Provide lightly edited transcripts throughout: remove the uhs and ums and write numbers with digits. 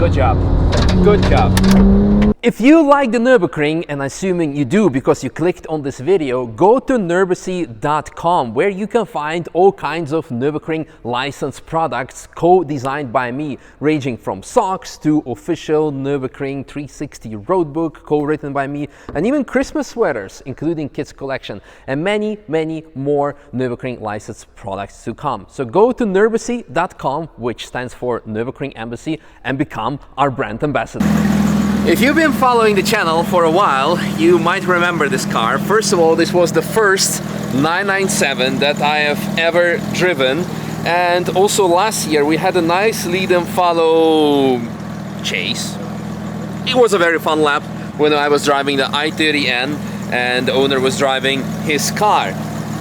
Good job. Good job. If you like the Nürburgring, and assuming you do because you clicked on this video, go to nürburgring.com where you can find all kinds of Nürburgring licensed products co-designed by me, ranging from socks to official Nürburgring 360 roadbook co-written by me, and even Christmas sweaters, including kids collection, and many, many more Nürburgring licensed products to come. So go to nürburgring.com, which stands for Nürburgring Embassy, and become our brand ambassador. If you've been following the channel for a while, you might remember this car. First of all, this was the first 997 that I have ever driven. And also last year we had a nice lead and follow chase. It was a very fun lap when I was driving the i30N and the owner was driving his car.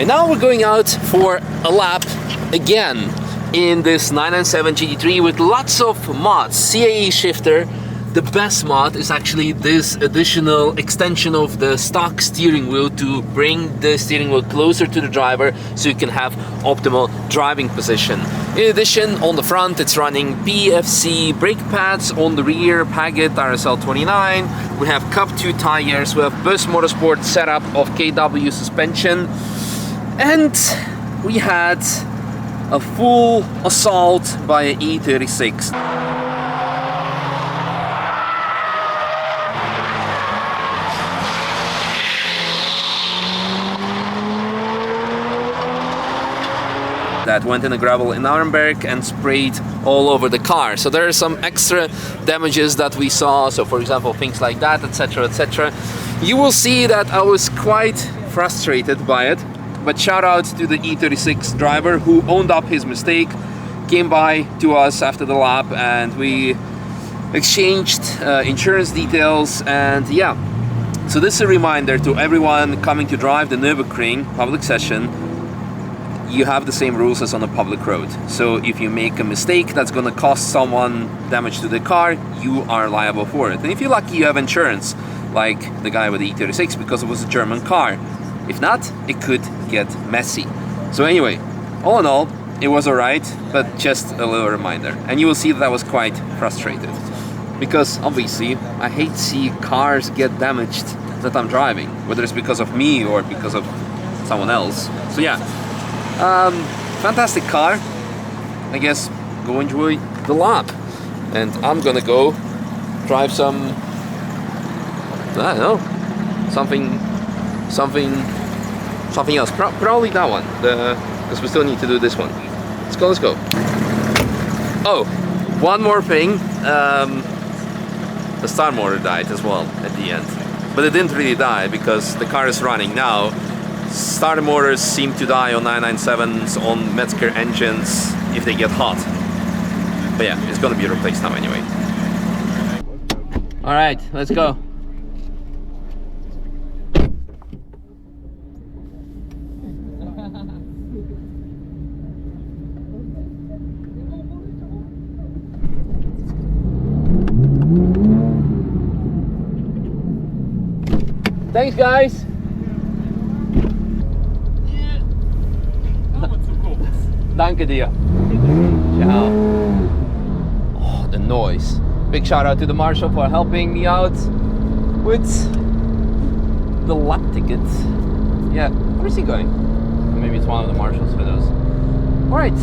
And now we're going out for a lap again in this 997 GT3 with lots of mods. CAE shifter. The best mod is actually this additional extension of the stock steering wheel to bring the steering wheel closer to the driver so you can have optimal driving position. In addition, on the front it's running PFC brake pads, on the rear Pagid RSL 29. We have Cup 2 tires, we have Bus Motorsport setup of KW suspension, and we had a full assault by an E36. That went in the gravel in Nürburgring and sprayed all over the car. So there are some extra damages that we saw. So for example, things like that, etc, etc. You will see that I was quite frustrated by it. But shout out to the E36 driver who owned up his mistake, came by to us after the lap, and we exchanged insurance details. And yeah, so this is a reminder to everyone coming to drive the Nürburgring public session. You have the same rules as on a public road. So if you make a mistake that's going to cost someone damage to the car, you are liable for it. And if you're lucky, you have insurance, like the guy with the E36, because it was a German car. If not, it could get messy. So anyway, all in all, it was alright, but just a little reminder. And you will see that I was quite frustrated, because obviously I hate to see cars get damaged that I'm driving, whether it's because of me or because of someone else. So yeah. Fantastic car. I guess go enjoy the lap, and I'm gonna go drive some, I don't know, something else. Probably that one, because we still need to do this one. Let's go. Oh, one more thing. The start motor died as well at the end, but it didn't really die because the car is running now. Starter motors seem to die on 997s, on Metzger engines if they get hot. But yeah, it's gonna be replaced now anyway. Alright, let's go. Thanks guys! Danke dir. Ciao. Oh, the noise. Big shout out to the marshal for helping me out with the lap ticket. Yeah, where's he going? Maybe it's one of the marshals for those. Alright,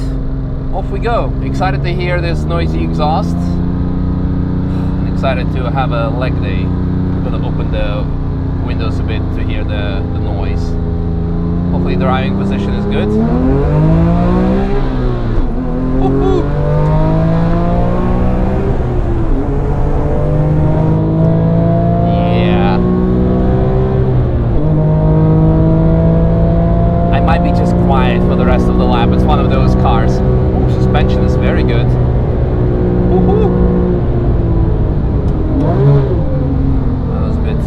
off we go. Excited to hear this noisy exhaust. And excited to have a leg day. I'm gonna open the windows a bit to hear the noise. Hopefully the driving position is good. Woo-hoo. Yeah. I might be just quiet for the rest of the lap. It's one of those cars. Ooh, suspension is very good. Woo-hoo. That was a bit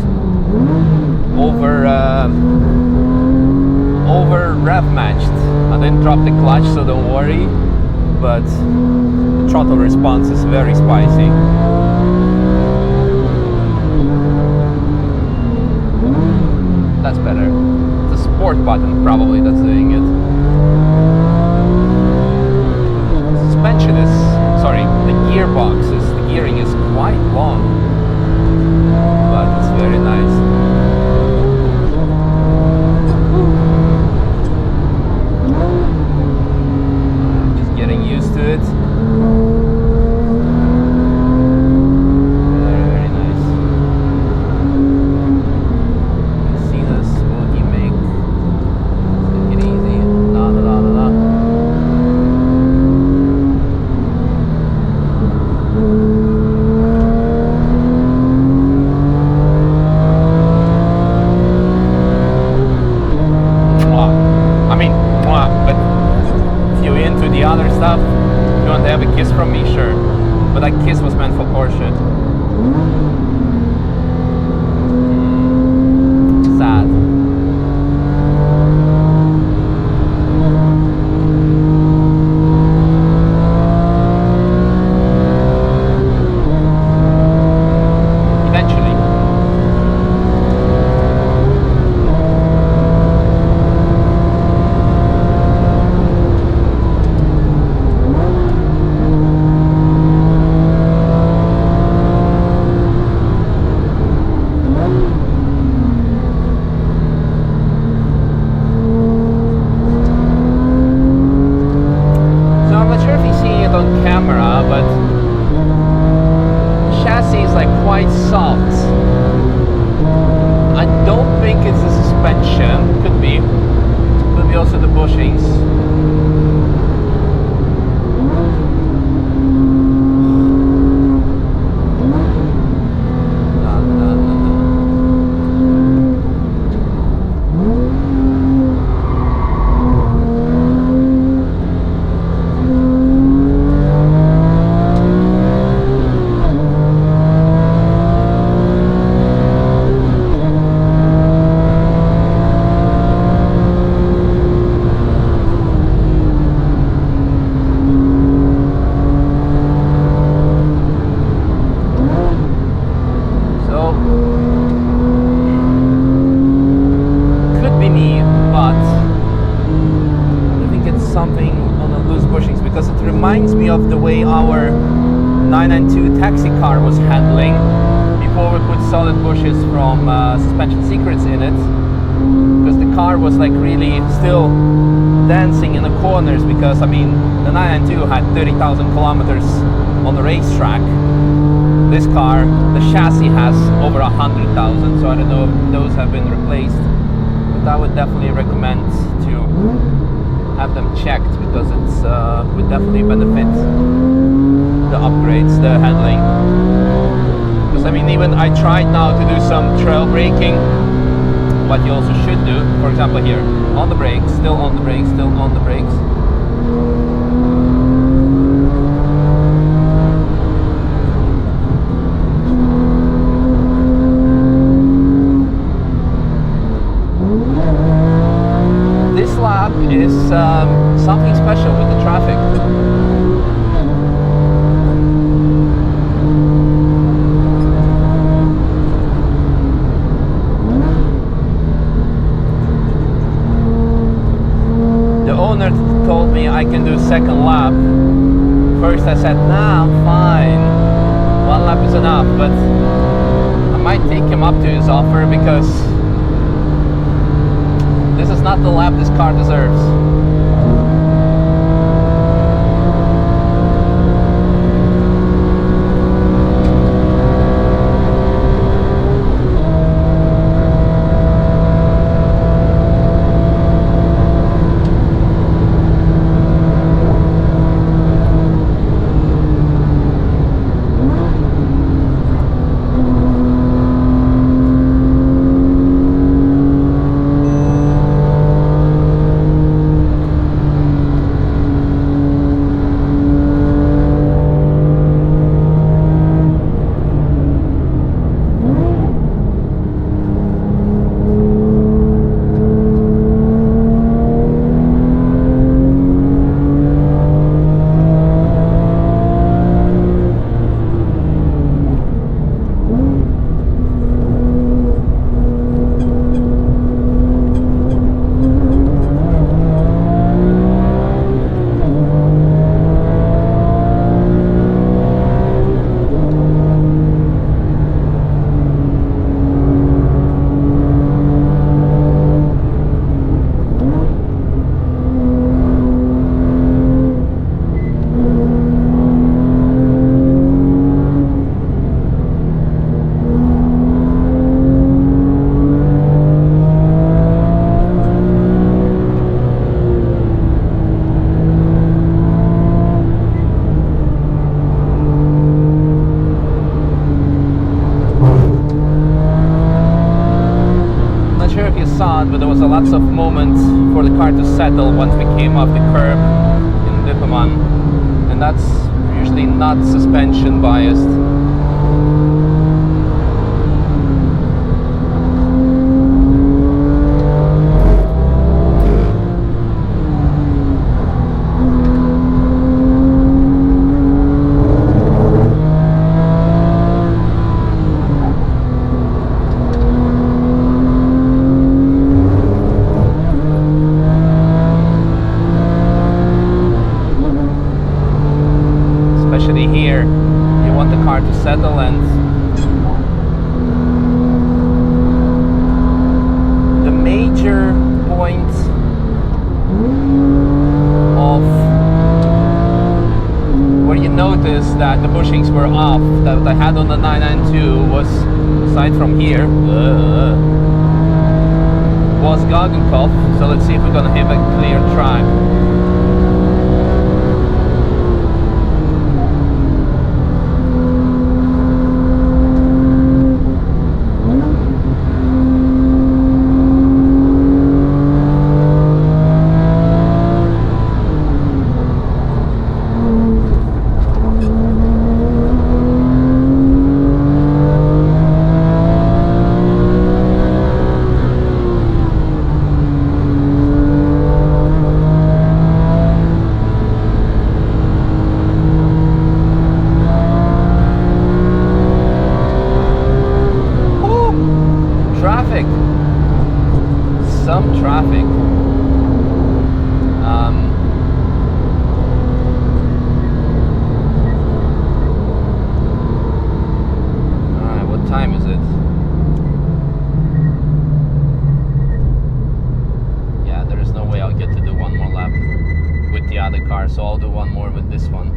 over rev matched. I didn't drop the clutch, so don't worry, but the throttle response is very spicy. That's better. The sport button probably that's doing it. Suspension is, sorry, the gearing is quite long, but it's very nice. Just getting used to it. Very, very nice. You see the smoky make. Take it easy. La la la la la. Other stuff, if you want to have a kiss from me, sure, but that kiss was meant for Porsche. Sad. Eventually. Quite soft. I don't think it's the suspension. Could be also the bushings. Something on the loose bushings, because it reminds me of the way our 992 taxi car was handling before we put solid bushes from Suspension Secrets in it, because the car was like really still dancing in the corners, because I mean the 992 had 30,000 kilometers on the racetrack. This car, the chassis has over 100,000, so I don't know if those have been replaced, but I would definitely recommend to have them checked, because it's would definitely benefit the upgrades, the handling. Because I mean, even I tried now to do some trail braking, what you also should do, for example here, on the brakes, still on the brakes, still on the brakes. Lap is something special with the traffic. The owner told me I can do second lap. First I said, nah, I'm fine. One lap is enough, but I might take him up to his offer, because this is not the lap this car deserves. lots of moments for the car to settle once we came off the curb in Lipperman, and that's usually not suspension biased. Here, you want the car to settle, and the major point of where you notice that the bushings were off that I had on the 992 was, aside from here, was Gaugunkopf. So let's see if we're gonna have a clear track. Some traffic. Alright, what time is it? Yeah, there is no way I'll get to do one more lap with the other car, so I'll do one more with this one.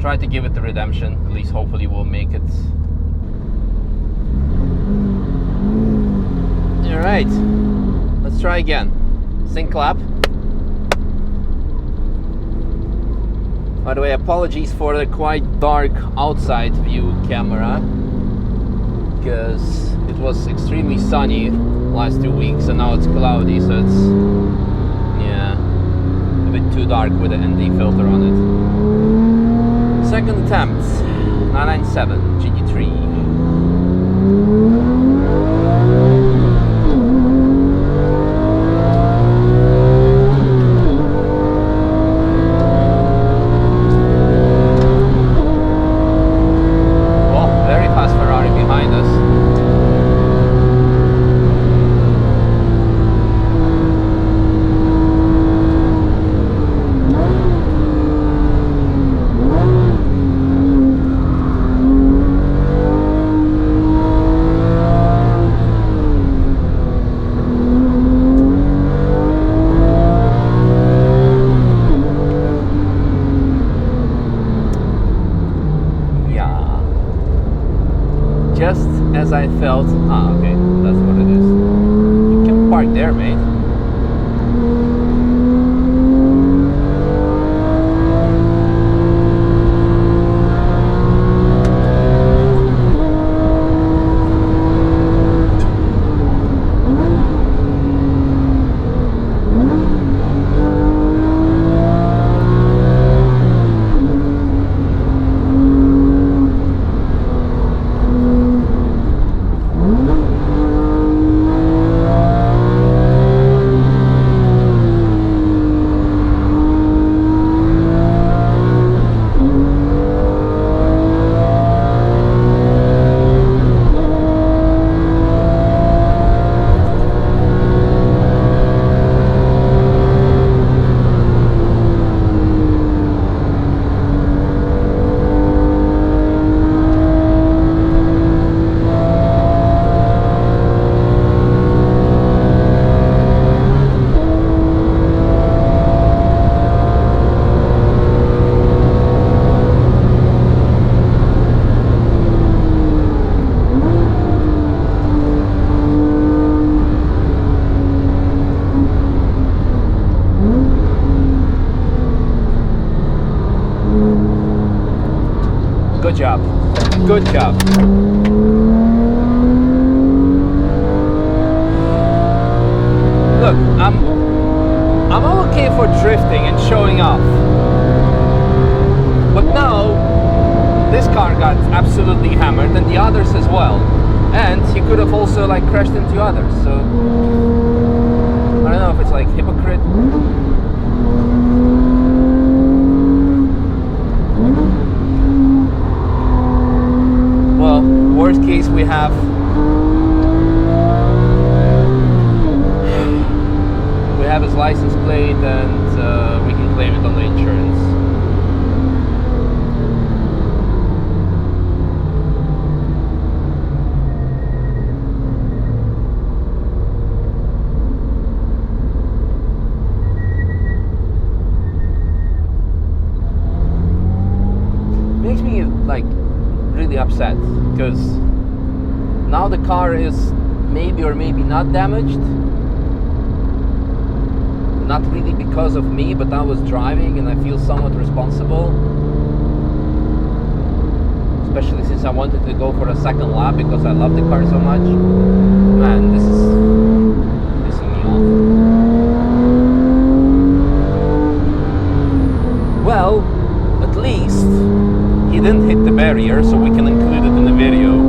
Try to give it the redemption, at least hopefully we'll make it. Alright. Let's try again. Sync clap. By the way, apologies for the quite dark outside view camera, because it was extremely sunny last 2 weeks and now it's cloudy, so it's, yeah, a bit too dark with the ND filter on it. Second attempt, 997 GT3. Just as I felt, okay, that's what it is. You can park there, mate. Good job. Good job. Look, look, I'm okay for drifting and showing off, but now this car got absolutely hammered and the others as well, and he could have also like crashed into others, so I don't know if it's like hypocrite. Well, worst case we have his license plate and we can claim it on the insurance. Makes me like really upset because now the car is maybe or maybe not damaged. Not really because of me, but I was driving and I feel somewhat responsible. Especially since I wanted to go for a second lap because I love the car so much. Man, this is pissing me off. Well, at least he didn't hit the barrier, so we can include it in the video.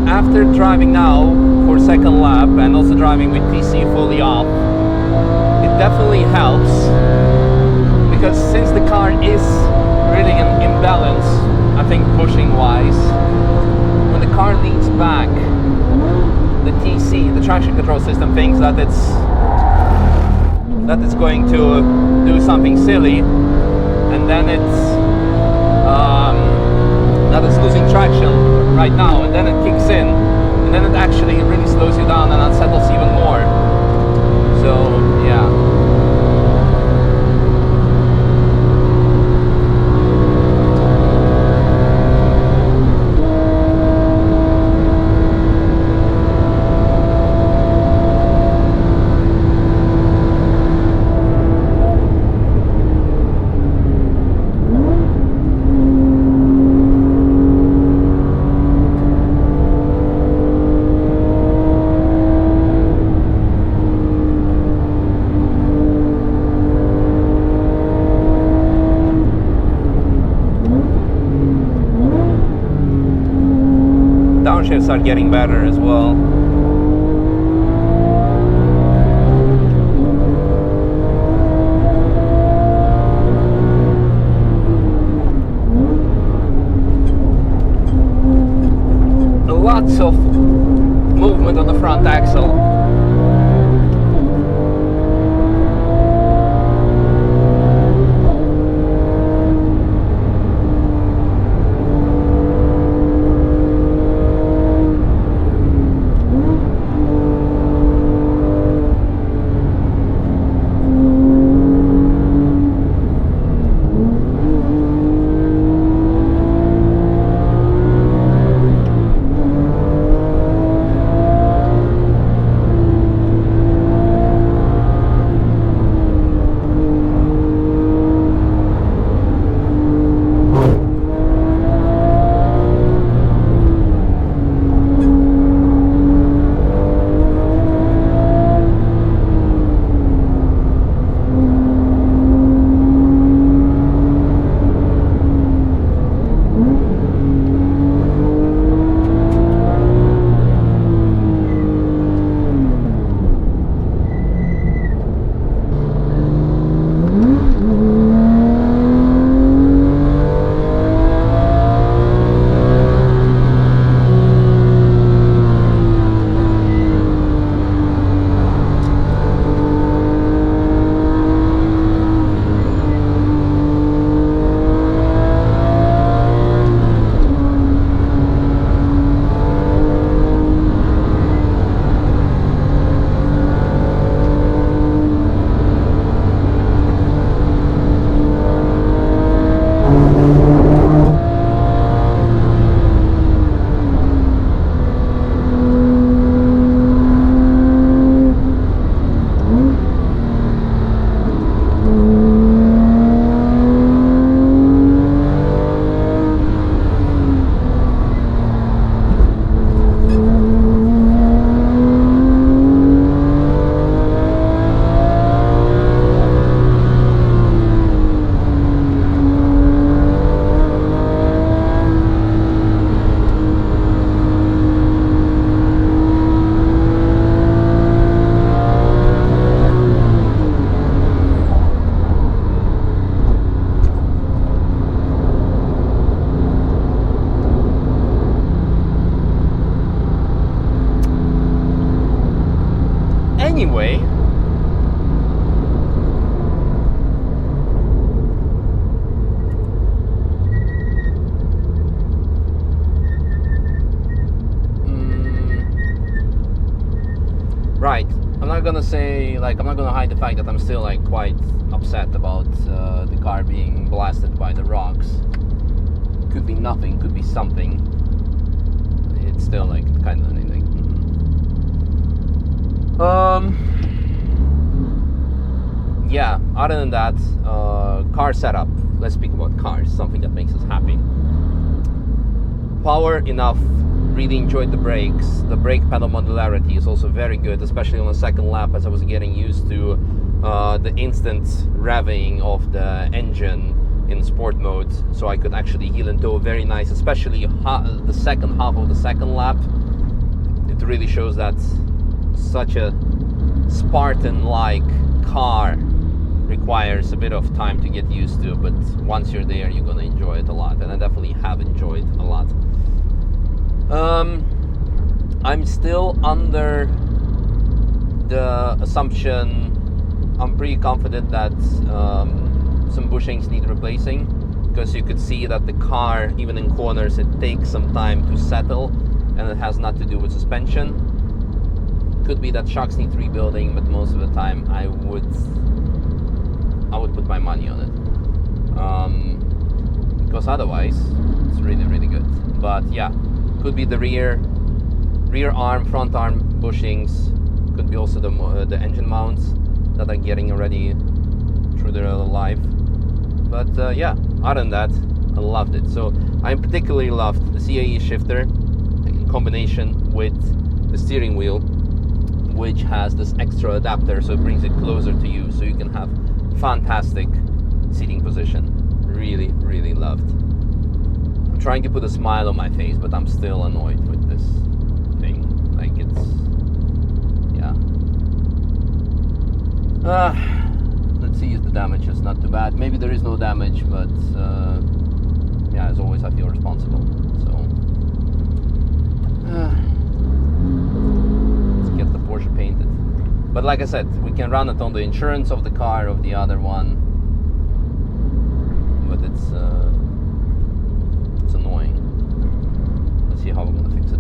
After driving now for second lap and also driving with TC fully off, it definitely helps, because since the car is really in imbalance, I think pushing wise, when the car leans back, the TC, the traction control system, thinks that it's going to do something silly, and then it's losing traction right now, and then it kicks in, and then it actually really slows you down and unsettles even more. So yeah. Downshifts are getting better as well. Lots of movement on the front axle. gonna say, like, I'm not gonna hide the fact that I'm still like quite upset about the car being blasted by the rocks. Could be nothing, could be something. It's still like kind of like. Yeah. Other than that, car setup. Let's speak about cars. Something that makes us happy. Power enough. Really enjoyed the brakes. The brake pedal modularity is also very good, especially on the second lap, as I was getting used to the instant revving of the engine in sport mode, so I could actually heel and toe very nice, especially the second half of the second lap. It really shows that such a Spartan-like car requires a bit of time to get used to, but once you're there, you're gonna enjoy it a lot, and I definitely have enjoyed a lot. I'm still under the assumption, I'm pretty confident that some bushings need replacing, because you could see that the car, even in corners, it takes some time to settle, and it has not to do with suspension. Could be that shocks need rebuilding, but most of the time I would put my money on it, because otherwise it's really good. But yeah, could be the rear arm, front arm bushings. Could be also the engine mounts that are getting already through their life. But yeah, other than that, I loved it. So I particularly loved the CAE shifter in combination with the steering wheel, which has this extra adapter, so it brings it closer to you, so you can have fantastic seating position. Really loved. I'm trying to put a smile on my face, but I'm still annoyed with this thing. Like, it's, yeah. Let's see if the damage is not too bad. Maybe there is no damage, but yeah, as always, I feel responsible. So let's get the Porsche painted. But like I said, we can run it on the insurance of the car, of the other one. But it's annoying. Let's see how we're gonna fix it.